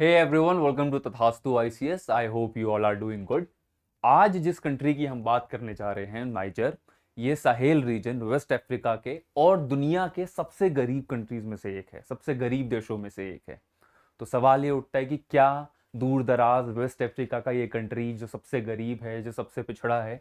Hey everyone, welcome to तथास्तु ICS. I hope you all are doing good. आज जिस country की हम बात करने जा रहे हैं, नाइजर, ये साहेल रीजन वेस्ट अफ्रीका के और दुनिया के सबसे गरीब कंट्रीज में से एक है, सबसे गरीब देशों में से एक है। तो सवाल ये उठता है कि क्या दूर दराज वेस्ट अफ्रीका का ये कंट्री जो सबसे गरीब है, जो सबसे पिछड़ा है,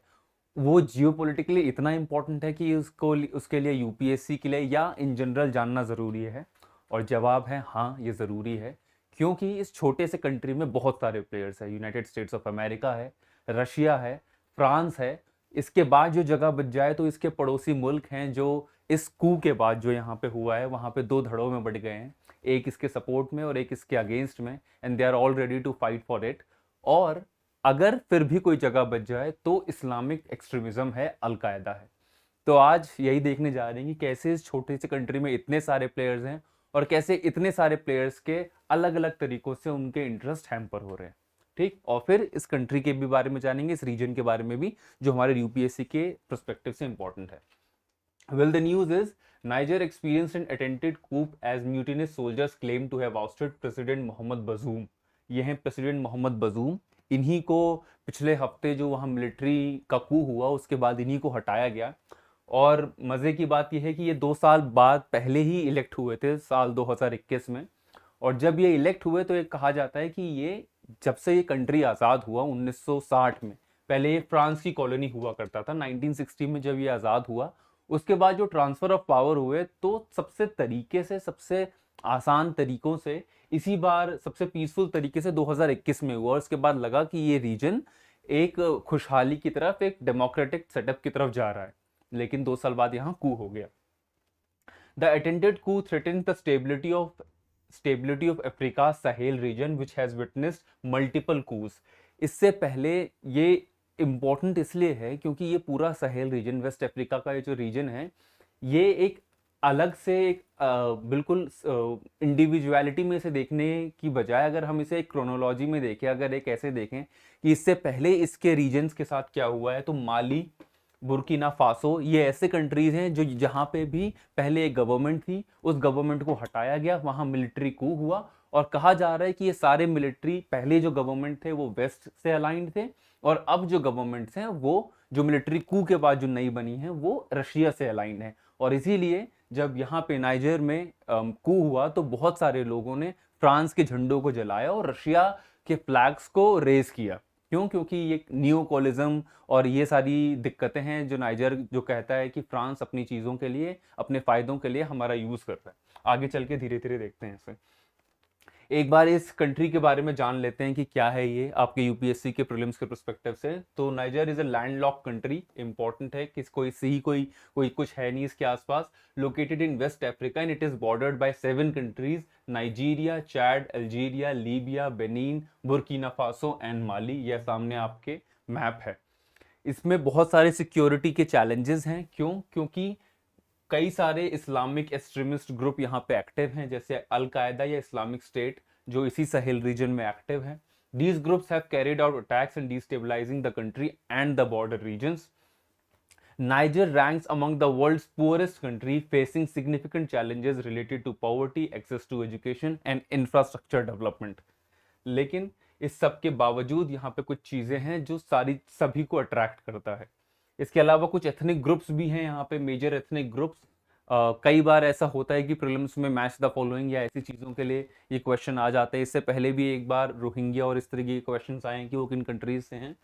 वो जियोपॉलिटिकली इतना इम्पोर्टेंट है कि उसको उसके लिए यूपीएससी के लिए या इन जनरल जानना ज़रूरी है। और जवाब है हाँ, ये ज़रूरी है, क्योंकि इस छोटे से कंट्री में बहुत सारे प्लेयर्स हैं। यूनाइटेड स्टेट्स ऑफ अमेरिका है, रशिया है, फ्रांस है। इसके बाद जो जगह बच जाए तो इसके पड़ोसी मुल्क हैं जो इस कू के बाद जो यहाँ पे हुआ है वहाँ पे दो धड़ों में बट गए हैं, एक इसके सपोर्ट में और एक इसके अगेंस्ट में, and they are all ready to fight for it. और अगर फिर भी कोई जगह बच जाए तो इस्लामिक एक्सट्रीमिज्म है, अलकायदा है। तो आज यही देखने जा रहे हैं कि कैसे इस छोटे से कंट्री में इतने सारे प्लेयर्स हैं और कैसे इतने सारे प्लेयर्स के अलग अलग तरीकों से उनके इंटरेस्ट हैम्पर हो रहे हैं। ठीक, और फिर इस कंट्री के भी बारे में जानेंगे, इस रीजन के बारे में भी, जो हमारे यूपीएससी के पर्सपेक्टिव से इंपॉर्टेंट है। Well, the news is Niger experienced an attempted coup as mutinous soldiers claim to have ousted President Mohamed Bazoum. ये हैं प्रेसिडेंट मोहम्मद बजूम। इन्हीं को पिछले हफ्ते जो वहाँ मिलिट्री का कू हुआ उसके बाद इन्हीं को हटाया गया। और मज़े की बात यह है कि ये 2 साल बाद पहले ही इलेक्ट हुए थे, साल 2021 में। और जब ये इलेक्ट हुए तो ये कहा जाता है कि ये जब से ये कंट्री आज़ाद हुआ 1960 में, पहले ये फ्रांस की कॉलोनी हुआ करता था। 1960 में जब ये आज़ाद हुआ उसके बाद जो ट्रांसफ़र ऑफ पावर हुए तो सबसे तरीके से, सबसे आसान तरीकों से, इसी बार सबसे पीसफुल तरीके से 2021 में हुआ। और उसके बाद लगा कि ये रीजन एक खुशहाली की तरफ, एक डेमोक्रेटिक सेटअप की तरफ जा रहा है। लेकिन 2 साल बाद यहाँ कू हो गया। The attempted coup threatened the stability of Africa Sahel region which has witnessed multiple coups. इससे पहले ये इम्पॉर्टेंट इसलिए है क्योंकि ये पूरा साहेल रीजन, वेस्ट अफ्रीका का ये जो रीजन है, ये एक अलग से एक बिल्कुल इंडिविजुअलिटी में से देखने की बजाय अगर हम इसे एक क्रोनोलॉजी में देखें, अगर एक ऐसे देखें कि इससे पहले इसके रीजन्स के साथ क्या हुआ है, तो माली, बुर्किना फासो, ये ऐसे कंट्रीज हैं जो जहाँ पे भी पहले एक गवर्नमेंट थी, उस गवर्नमेंट को हटाया गया, वहाँ मिलिट्री कू हुआ। और कहा जा रहा है कि ये सारे मिलिट्री, पहले जो गवर्नमेंट थे वो वेस्ट से अलाइंड थे, और अब जो गवर्नमेंट्स हैं वो जो मिलिट्री कू के बाद जो नई बनी है वो रशिया से अलाइंड है। और इसीलिए जब यहाँ पे नाइजर में कू हुआ तो बहुत सारे लोगों ने फ्रांस के झंडों को जलाया और रशिया के फ्लैग्स को रेज किया। क्यों? क्योंकि ये न्यू कॉलिज्म और ये सारी दिक्कतें हैं जो नाइजर जो कहता है कि फ्रांस अपनी चीज़ों के लिए, अपने फ़ायदों के लिए हमारा यूज़ कर रहा है। आगे चल के धीरे धीरे देखते हैं इसे। एक बार इस कंट्री के बारे में जान लेते हैं कि क्या है ये आपके यूपीएससी के प्रीलिम्स के पर्सपेक्टिव से। तो Niger is a landlocked country. Important है कि कोई सी कोई कोई कुछ है नहीं इसके आसपास। Located in West Africa and it is bordered by 7 countries: Nigeria, Chad, Algeria, Libya, Benin, Burkina Faso and Mali. यह सामने आपके मैप है। इसमें बहुत सारे सिक्योरिटी के चैलेंजेस हैं। क्यों? क्योंकि कई सारे इस्लामिक एक्सट्रीमिस्ट ग्रुप यहाँ पे एक्टिव हैं, जैसे अलकायदा या इस्लामिक स्टेट जो इसी साहेल रीजन में एक्टिव है। These groups have carried out attacks and destabilising the country and the border regions. Niger ranks among the world's poorest country, facing significant challenges related to poverty, access to education and infrastructure development. लेकिन इस सब के बावजूद यहाँ पे कुछ चीज़ें हैं जो सभी को अट्रैक्ट करता है। इसके अलावा कुछ एथनिक ग्रुप्स भी हैं यहाँ पे, मेजर एथनिक ग्रुप्स। कई बार ऐसा होता है कि प्रीलिम्स में मैच द फॉलोइंग या ऐसी चीज़ों के लिए ये क्वेश्चन आ जाते हैं। इससे पहले भी एक बार रोहिंग्या और इस तरह के क्वेश्चन आए हैं कि वो किन कंट्रीज से हैं।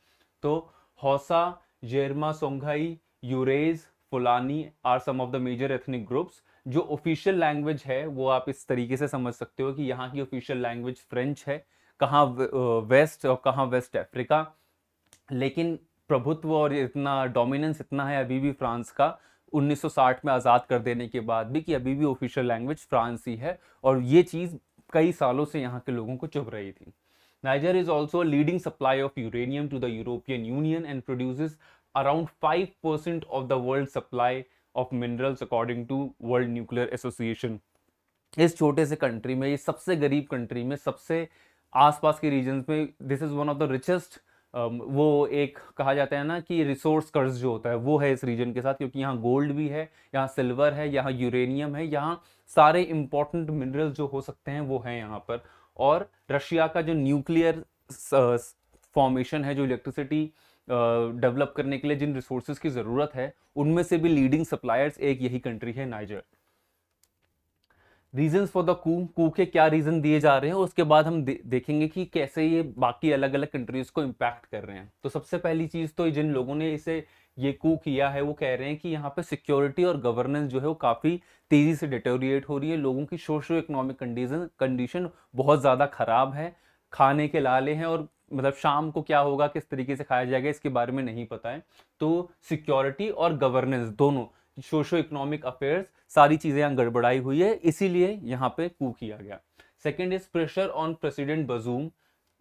तो हौसा, जेरमा, सोंघाई, यूरेज, Fulani are some of the major ethnic groups. जो ऑफिशियल लैंग्वेज है वो आप इस तरीके से समझ सकते हो कि यहाँ की ऑफिशियल लैंग्वेज फ्रेंच है, कहाँ वेस्ट और कहाँ वेस्ट अफ्रीका। लेकिन प्रभुत्व और इतना डोमिनेंस इतना है अभी भी फ्रांस का, 1960 में आज़ाद कर देने के बाद भी, कि अभी भी ऑफिशियल लैंग्वेज फ्रांसी है। और ये चीज़ कई सालों से यहाँ के लोगों को चुभ रही थी। Niger is also leading supply of uranium to the European Union and produces around 5% of the world supply of minerals according to World Nuclear Association. इस छोटे से कंट्री में, ये सबसे गरीब कंट्री में, सबसे आसपास के रीजन्स में, this is one of the richest. वो एक कहा जाता है ना कि रिसोर्स कर्ज जो होता है वो है इस रीजन के साथ, क्योंकि यहाँ गोल्ड भी है, यहाँ सिल्वर है, यहाँ यूरेनियम है, यहाँ सारे इंपॉर्टेंट मिनरल्स जो हो सकते हैं वो हैं यहाँ पर। और रशिया का जो न्यूक्लियर फॉर्मेशन है, जो इलेक्ट्रिसिटी डेवलप करने के लिए जिन रिसोर्सेज की ज़रूरत है, उनमें से भी लीडिंग सप्लायर्स एक यही कंट्री है, नाइजर। रीजंस फॉर द कू के क्या रीजन दिए जा रहे हैं, उसके बाद हम देखेंगे कि कैसे ये बाकी अलग अलग कंट्रीज को इम्पैक्ट कर रहे हैं। तो सबसे पहली चीज तो जिन लोगों ने इसे ये कू किया है वो कह रहे हैं कि यहाँ पे सिक्योरिटी और गवर्नेंस जो है वो काफी तेजी से डिटोरिएट हो रही है, लोगों की सोशो इकोनॉमिक कंडीशन बहुत ज्यादा खराब है, खाने के लाले हैं, और मतलब शाम को क्या होगा, किस तरीके से खाया जाएगा, इसके बारे में नहीं पता है। तो सिक्योरिटी और गवर्नेंस दोनों, सोशो इकोनॉमिक अफेयर्स, सारी चीजें यहाँ गड़बड़ाई हुई है, इसीलिए यहाँ पे कू किया गया। Second is pressure on President Bazoum.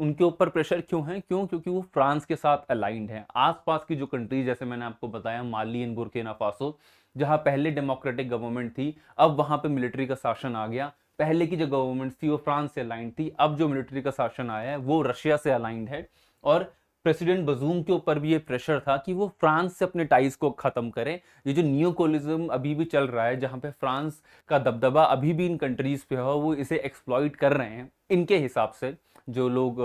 उनके ऊपर प्रेशर क्यों है? क्योंकि वो फ्रांस के साथ अलाइंड है। आसपास की जो कंट्री, जैसे मैंने आपको बताया, माली एंड बुर्किना फासो, जहां पहले डेमोक्रेटिक गवर्नमेंट थी, अब वहां पे मिलिट्री का शासन आ गया। पहले की जो गवर्नमेंट थी वो फ्रांस से अलाइंड थी, अब जो मिलिट्री का शासन आया है वो रशिया से अलाइंड है। और प्रेसिडेंट बजूम के ऊपर भी ये प्रेशर था कि वो फ्रांस से अपने टाइज को खत्म करें। ये जो नियोकोलिज्म अभी भी चल रहा है, जहां पे फ्रांस का दबदबा अभी भी इन कंट्रीज पे हो, वो इसे एक्सप्लॉइट कर रहे हैं इनके हिसाब से, जो लोग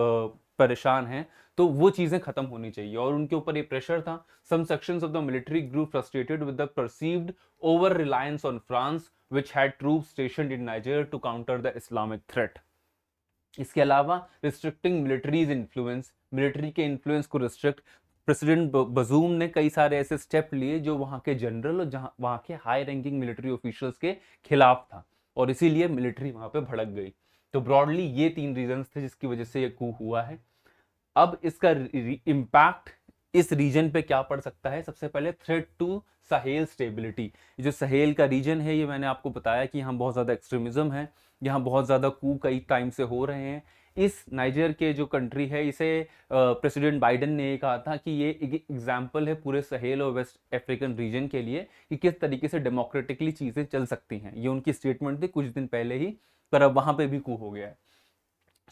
परेशान हैं, तो वो चीजें खत्म होनी चाहिए, और उनके ऊपर ये प्रेशर था। Some sections of the military grew frustrated with the perceived over reliance on France which had troops stationed in Niger to counter the Islamic threat. इसके अलावा रिस्ट्रिक्टिंग मिलिट्रीज इन्फ्लुएंस, मिलिट्री के इन्फ्लुएंस को restrict, President Bazoum ने कई सारे ऐसे step लिए जो वहां के जनरल और जहां वहां के हाई रैंकिंग मिलिट्री ऑफिशियल्स के खिलाफ था, और इसीलिए मिलिट्री वहां पे भड़क गई। तो ब्रॉडली ये 3 रीजंस थे जिसकी वजह से ये कू हुआ है। अब इसका इम्पैक्ट इस रीजन पे क्या पड़ सकता है? सबसे पहले थ्रेट टू सहेल स्टेबिलिटी। जो सहेल का रीजन है, ये मैंने आपको बताया कि यहाँ बहुत ज़्यादा एक्सट्रीमिज्म है, यहाँ बहुत ज़्यादा कू कई टाइम से हो रहे हैं। इस नाइजर के जो कंट्री है, इसे प्रेसिडेंट बाइडन ने कहा था कि ये एक एग्जाम्पल है पूरे सहेल और वेस्ट अफ्रीकन रीजन के लिए कि किस तरीके से डेमोक्रेटिकली चीज़ें चल सकती हैं। ये उनकी स्टेटमेंट थी कुछ दिन पहले ही, पर अब वहाँ पे भी कू हो गया है।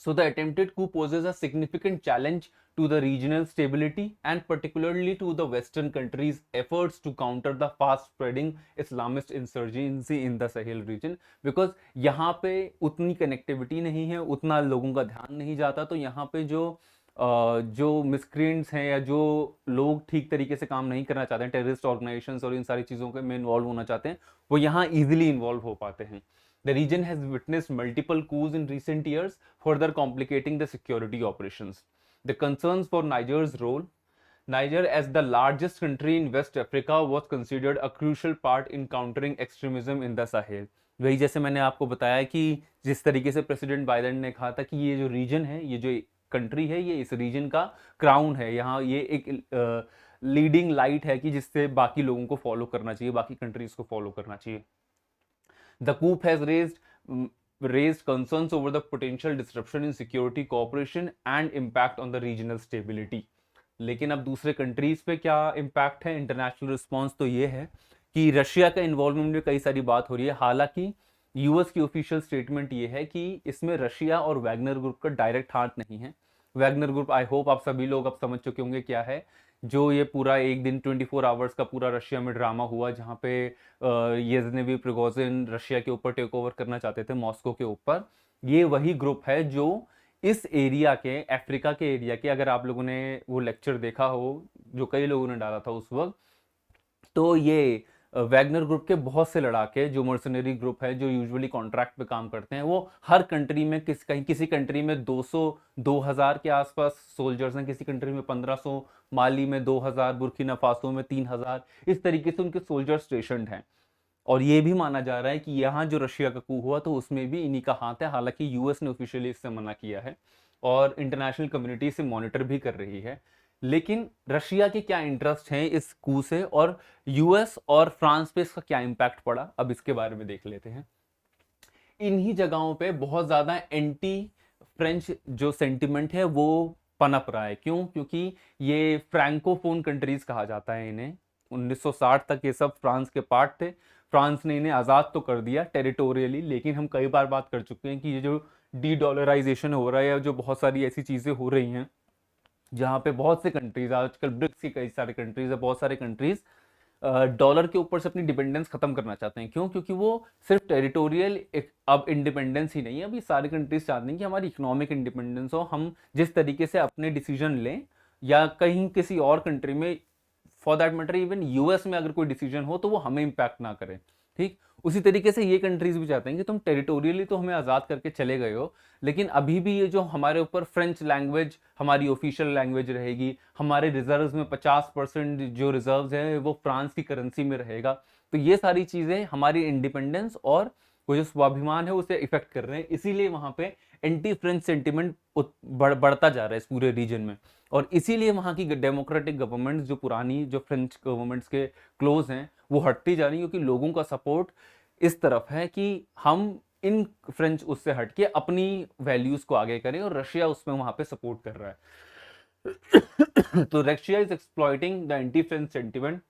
So the attempted coup poses a significant challenge to the regional stability and particularly to the Western countries' efforts to counter the fast-spreading Islamist insurgency in the Sahel region, because यहाँ पे उतनी कनेक्टिविटी नहीं है, उतना लोगों का ध्यान नहीं जाता, तो यहाँ पे जो मिसक्रिएंट्स हैं या जो लोग ठीक तरीके से काम नहीं करना चाहते हैं, टेररिस्ट ऑर्गेनाइजेशंस और इन सारी चीज़ों में इन्वॉल्व होना चाहते हैं, वो यहाँ इजीली इन्वॉल्व हो पाते हैं। The region has witnessed multiple coups in recent years, further complicating the security operations. The concerns for Niger's role. Niger, as the largest country in West Africa, was considered a crucial part in countering extremism in the Sahel. वही जैसे मैंने आपको बताया कि जिस तरीके से president Biden ने कहा था कि ये जो रीजन है, ये जो कंट्री है, ये इस रीजन का क्राउन है, यहाँ ये एक लीडिंग लाइट है कि जिससे बाकी लोगों को फॉलो करना चाहिए, बाकी कंट्रीज को फॉलो करना चाहिए। The coup has raised concerns over the potential disruption in security cooperation and impact on the regional stability. लेकिन अब दूसरे कंट्रीज पे क्या इम्पैक्ट है? इंटरनेशनल रिस्पांस तो ये है कि रशिया का इन्वॉल्वमेंट में कई सारी बात हो रही है। हालांकि यूएस की ऑफिशियल स्टेटमेंट ये है कि इसमें रशिया और वैगनर ग्रुप का डायरेक्ट हाथ नहीं है। वैगनर ग्रुप, आई होप आप सभी लोग अब समझ चुके होंगे क्या है। जो ये पूरा एक दिन 24 आवर्स का पूरा रशिया में ड्रामा हुआ, जहाँ पे येज़नेवी प्रिगोजिन रशिया के ऊपर टेक ओवर करना चाहते थे, मॉस्को के ऊपर। ये वही ग्रुप है जो इस एरिया के, अफ्रीका के एरिया के, अगर आप लोगों ने वो लेक्चर देखा हो जो कई लोगों ने डाला था उस वक्त, तो ये वैगनर ग्रुप के बहुत से लड़ाके, जो मर्सनरी ग्रुप है, जो यूजुअली कॉन्ट्रैक्ट पे काम करते हैं, वो हर कंट्री में कहीं किसी कंट्री में 200 2000 के आसपास सोल्जर्स हैं, किसी कंट्री में 1500, माली में 2000, बुर्किना फासो में 3000, इस तरीके से उनके सोल्जर स्टेशनड हैं। और ये भी माना जा रहा है कि यहाँ जो रशिया का कू हुआ तो उसमें भी इन्हीं का हाथ है। हालांकि यूएस ने ऑफिशियली इससे मना किया है और इंटरनेशनल कम्युनिटी इसे मॉनिटर भी कर रही है। लेकिन रशिया के क्या इंटरेस्ट हैं इस कू से, और यूएस और फ्रांस पे इसका क्या इंपैक्ट पड़ा, अब इसके बारे में देख लेते हैं। इन्हीं जगहों पे बहुत ज्यादा एंटी फ्रेंच जो सेंटिमेंट है वो पनप रहा है। क्यों? क्योंकि ये फ्रैंकोफोन कंट्रीज कहा जाता है इन्हें। 1960 तक ये सब फ्रांस के पार्ट थे। फ्रांस ने इन्हें आज़ाद तो कर दिया टेरिटोरियली, लेकिन हम कई बार बात कर चुके हैं कि ये जो डी डॉलराइजेशन हो रहा है, या जो बहुत सारी ऐसी चीज़ें हो रही हैं जहाँ पे बहुत से कंट्रीज, आजकल ब्रिक्स की कई सारे कंट्रीज है, बहुत सारे कंट्रीज डॉलर के ऊपर से अपनी डिपेंडेंस खत्म करना चाहते हैं। क्यों? क्योंकि वो सिर्फ टेरिटोरियल अब इंडिपेंडेंस ही नहीं है, अभी सारी कंट्रीज चाहती हैं कि हमारी इकोनॉमिक इंडिपेंडेंस हो, हम जिस तरीके से अपने डिसीजन लें या कहीं किसी और कंट्री में, for that matter even US में अगर कोई डिसीजन हो तो वो हमें इम्पैक्ट ना करे। ठीक उसी तरीके से ये कंट्रीज भी चाहते हैं कि तुम टेरिटोरियली तो हमें आज़ाद करके चले गए हो, लेकिन अभी भी ये जो हमारे ऊपर फ्रेंच लैंग्वेज हमारी ऑफिशियल लैंग्वेज रहेगी, हमारे रिजर्व्स में 50% जो रिजर्व्स हैं वो फ्रांस की करेंसी में रहेगा। तो ये सारी चीज़ें हमारी इंडिपेंडेंस और वो जो स्वाभिमान है उसे इफेक्ट कर रहे हैं, इसीलिए वहां पे एंटी फ्रेंच सेंटिमेंट बढ़ता जा रहा है इस पूरे रीजन में। और इसीलिए वहां की डेमोक्रेटिक गवर्नमेंट जो पुरानी जो फ्रेंच गवर्नमेंट्स के क्लोज हैं वो हटती जा रही है, क्योंकि लोगों का सपोर्ट इस तरफ है कि हम इन फ्रेंच उससे हटके अपनी वैल्यूज को आगे करें, और रशिया उसमें वहां पे सपोर्ट कर रहा है। तो Russia is exploiting the anti French sentiment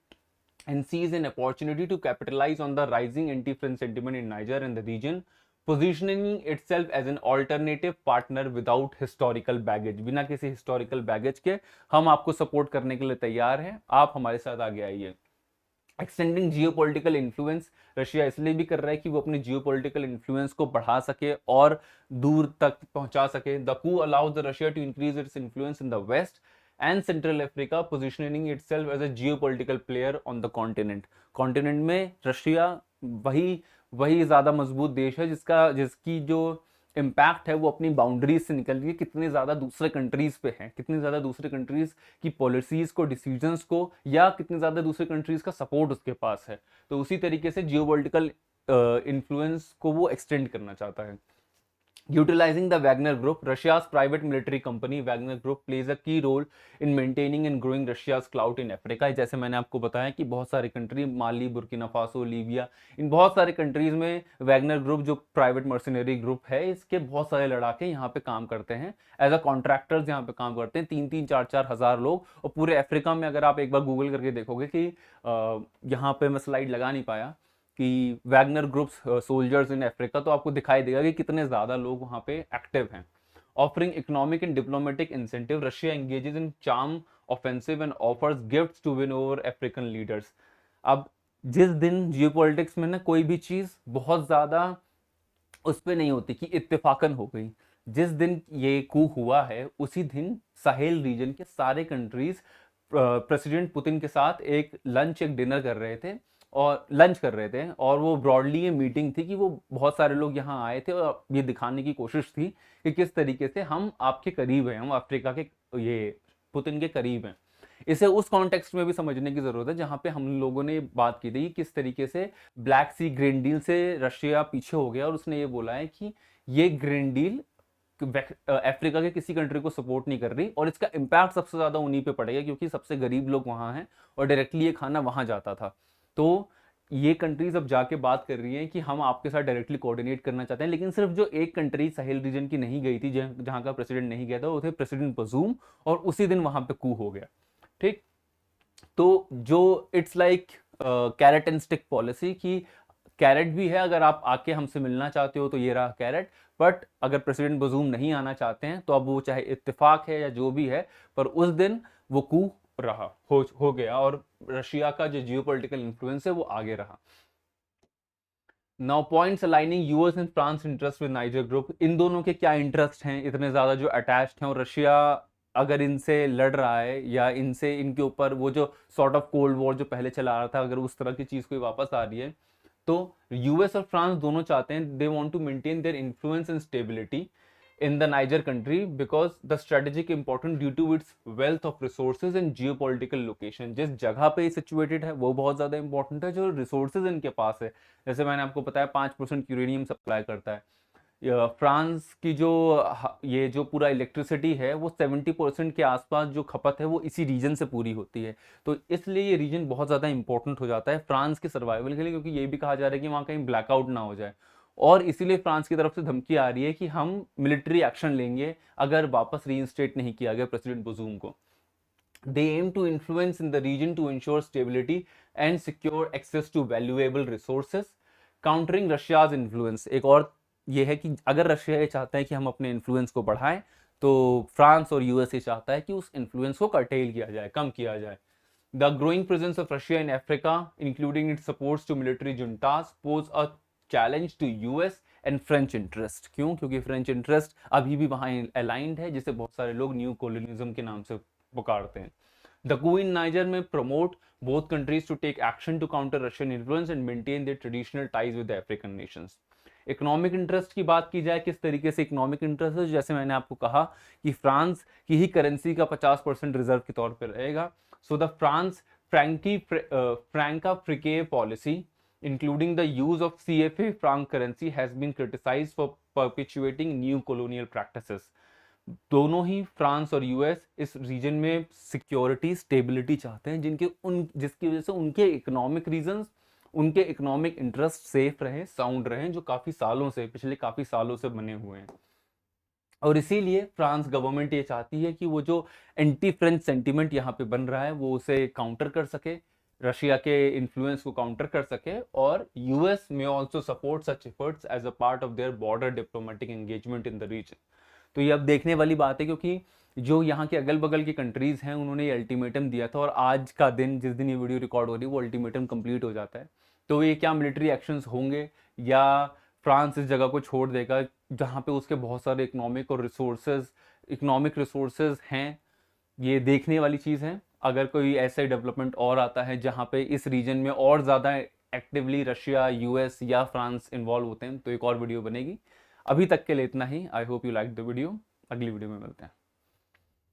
and sees an opportunity to capitalize on the rising anti-French sentiment in Niger and the region, positioning itself as an alternative partner without historical baggage। बिना किसी historical baggage के हम आपको support करने के लिए तैयार हैं, आप हमारे साथ आगे आइए। एक्सटेंडिंग जियोपॉलिटिकल इन्फ्लुएंस, रशिया इसलिए भी कर रहा है कि वो अपने जियोपॉलिटिकल इन्फ्लुएंस को बढ़ा सके और दूर तक पहुंचा सके। The coup allows the Russia to increase its influence in the west and central Africa, positioning itself as a geopolitical player on the continent. Continent में रशिया वही वही ज्यादा मजबूत देश है जिसकी जो इम्पैक्ट है वो अपनी बाउंड्रीज से निकल के कितने ज्यादा दूसरे कंट्रीज पे है, कितनी ज्यादा दूसरे कंट्रीज की पॉलिसीज को, डिसीजंस को, या कितने ज्यादा दूसरे कंट्रीज का सपोर्ट उसके पास है। तो उसी तरीके से जियोपॉलिटिकल इन्फ्लुएंस को वो एक्सटेंड करना चाहता है। Utilizing the Wagner Group, Russia's private military company Wagner Group plays a key role in maintaining and growing Russia's clout in Africa। जैसे मैंने आपको बताया कि बहुत सारे कंट्री, माली, बुर्किना फासो, लीबिया, इन बहुत सारे कंट्रीज में वैगनर ग्रुप जो प्राइवेट मर्सिनरी ग्रुप है, इसके बहुत सारे लड़ाके यहाँ पे काम करते हैं, एज अ कॉन्ट्रैक्टर्स यहाँ पे काम करते हैं, 3-3, 4-4 हजार लोग। और पूरे अफ्रीका में अगर आप एक बार गूगल करके देखोगे कि यहाँ पे मैं स्लाइड लगा नहीं पाया कि Wagner groups soldiers in Africa, तो आपको दिखाई देगा कि कितने ज्यादा लोग वहां पे एक्टिव हैं। Offering economic and diplomatic incentive, Russia engages in charm offensive and offers gifts to win over African leaders. अब जिस दिन जियोपॉलिटिक्स में ना कोई भी चीज बहुत ज्यादा उस पर नहीं होती कि इत्तेफाकन हो गई, जिस दिन ये कू हुआ है उसी दिन साहेल रीजन के सारे कंट्रीज प्रेसिडेंट पुतिन के साथ एक डिनर कर रहे थे और लंच कर रहे थे, और वो ब्रॉडली ये मीटिंग थी कि वो बहुत सारे लोग यहाँ आए थे और ये दिखाने की कोशिश थी कि किस तरीके से हम आपके करीब हैं, हम अफ्रीका के ये पुतिन के करीब हैं। इसे उस कॉन्टेक्स्ट में भी समझने की जरूरत है जहाँ पे हम लोगों ने बात की थी किस तरीके से ब्लैक सी ग्रीन डील से रशिया पीछे हो गया, और उसने ये बोला है कि ये ग्रीन डील अफ्रीका के किसी कंट्री को सपोर्ट नहीं कर रही, और इसका इम्पैक्ट सबसे ज्यादा उन्हीं पे पड़ेगा क्योंकि सबसे गरीब लोग वहां हैं और डायरेक्टली ये खाना वहां जाता था। तो ये कंट्रीज अब जाके बात कर रही हैं कि हम आपके साथ डायरेक्टली कोऑर्डिनेट करना चाहते हैं, लेकिन सिर्फ जो एक कंट्री साहेल रीजन की नहीं गई थी, जहां का प्रेसिडेंट नहीं गया था, वो थे प्रेसिडेंट बजूम, और उसी दिन वहां पे कू हो गया। ठीक, तो जो it's like carrot and stick policy की कैरेट भी है, अगर आप आके हमसे मिलना चाहते हो तो ये रहा कैरेट, बट अगर प्रेसिडेंट बजूम नहीं आना चाहते हैं तो अब वो चाहे इत्तेफाक है या जो भी है, पर उस दिन वो कू रहा हो गया और रशिया का जो जियोपॉलिटिकल इन्फ्लुएंस है वो आगे रहा। Now points aligning US and France interest with Niger group, इन दोनों के क्या इंटरेस्ट हैं इतने ज्यादा जो अटैच्ड हैं, और रशिया अगर इनसे लड़ रहा है या इनसे इनके ऊपर वो जो सॉर्ट ऑफ कोल्ड वॉर जो पहले चला रहा था, अगर उस तरह की चीज कोई वापस आ रही है, तो यूएस और फ्रांस दोनों चाहते हैं, they want to maintain their influence and stability in the Niger country because the strategic important due to its wealth of resources and geopolitical location। जिस जगह पे सिचुएटेड है वो बहुत ज्यादा इंपॉर्टेंट है, जो रिसोर्सेज इनके पास है, जैसे मैंने आपको बताया 5% यूरेनियम सप्लाई करता है फ्रांस की, ये जो पूरा इलेक्ट्रिसिटी है वो 70% के आसपास जो खपत है वो इसी रीजन से पूरी होती है। तो इसलिए ये रीजन बहुत ज़्यादा इंपॉर्टेंट हो जाता है फ्रांस के सर्वाइवल के लिए, क्योंकि ये भी कहा जा रहा है कि वहाँ कहीं ब्लैकआउट ना हो जाए, और इसीलिए फ्रांस की तरफ से धमकी आ रही है कि हम मिलिट्री एक्शन लेंगे अगर वापस रीइंस्टेट नहीं किया गया प्रेसिडेंट बजूम को। They aim to influence in the region to ensure stability and secure access to valuable resources, countering Russia's influence। एक और ये है कि अगर रशिया ये चाहता है कि हम अपने इन्फ्लुएंस को बढ़ाएं, तो फ्रांस और यूएस ये चाहता है कि उस इन्फ्लुएंस को कर्टेल किया जाए, कम किया जाए। The growing presence of Russia in Africa including its supports to military juntas pose a challenge to US and French interest. क्यों? क्योंकि फ्रेंच इंटरेस्ट अभी भी वहां अलाइंड है, जिसे बहुत सारे लोग न्यू कोलोनिज्म के नाम से पुकारते हैं। The coup in Niger may promote both countries to take action to counter Russian influence and maintain their traditional ties with the African nations. Economic interest की बात की जाए, किस तरीके से इकोनॉमिक इंटरेस्ट है, जैसे मैंने आपको कहा कि फ्रांस की ही करेंसी का 50% रिजर्व के तौर पर रहेगा। So the France Francafrique policy including the use of CFA franc currency has been criticized for perpetuating new colonial practices. दोनों ही फ्रांस और यूएस इस रीजन में सिक्योरिटी स्टेबिलिटी चाहते हैं, जिसकी वजह से उनके इकोनॉमिक रीजंस, उनके इकोनॉमिक इंटरेस्ट सेफ रहे, साउंड रहे, जो पिछले काफी सालों से बने हुए हैं। और इसीलिए फ्रांस गवर्नमेंट ये चाहती है कि वो जो एंटी फ्रेंच सेंटीमेंट यहाँ पे बन रहा है वो उसे काउंटर कर सके, रशिया के इन्फ्लुएंस को काउंटर कर सके, और यूएस में also support such efforts as a part of their border diplomatic engagement in the region. तो ये अब देखने वाली बात है, क्योंकि जो यहाँ के अगल बगल की कंट्रीज हैं उन्होंने ये अल्टीमेटम दिया था, और आज का दिन, जिस दिन ये वीडियो रिकॉर्ड हो रही है, वो अल्टीमेटम कंप्लीट हो जाता है। तो ये क्या मिलिट्री एक्शंस होंगे, या फ्रांस इस जगह को छोड़ देगा जहाँ पे उसके बहुत सारे इकोनॉमिक रिसोर्सेज हैं, ये देखने वाली चीज़ है। अगर कोई ऐसे डेवलपमेंट और आता है जहाँ पे इस रीजन में और ज़्यादा एक्टिवली रशिया, यूएस या फ्रांस इन्वॉल्व होते हैं, तो एक और वीडियो बनेगी। अभी तक के लिए इतना ही। I hope you like the video. अगली वीडियो में मिलते हैं।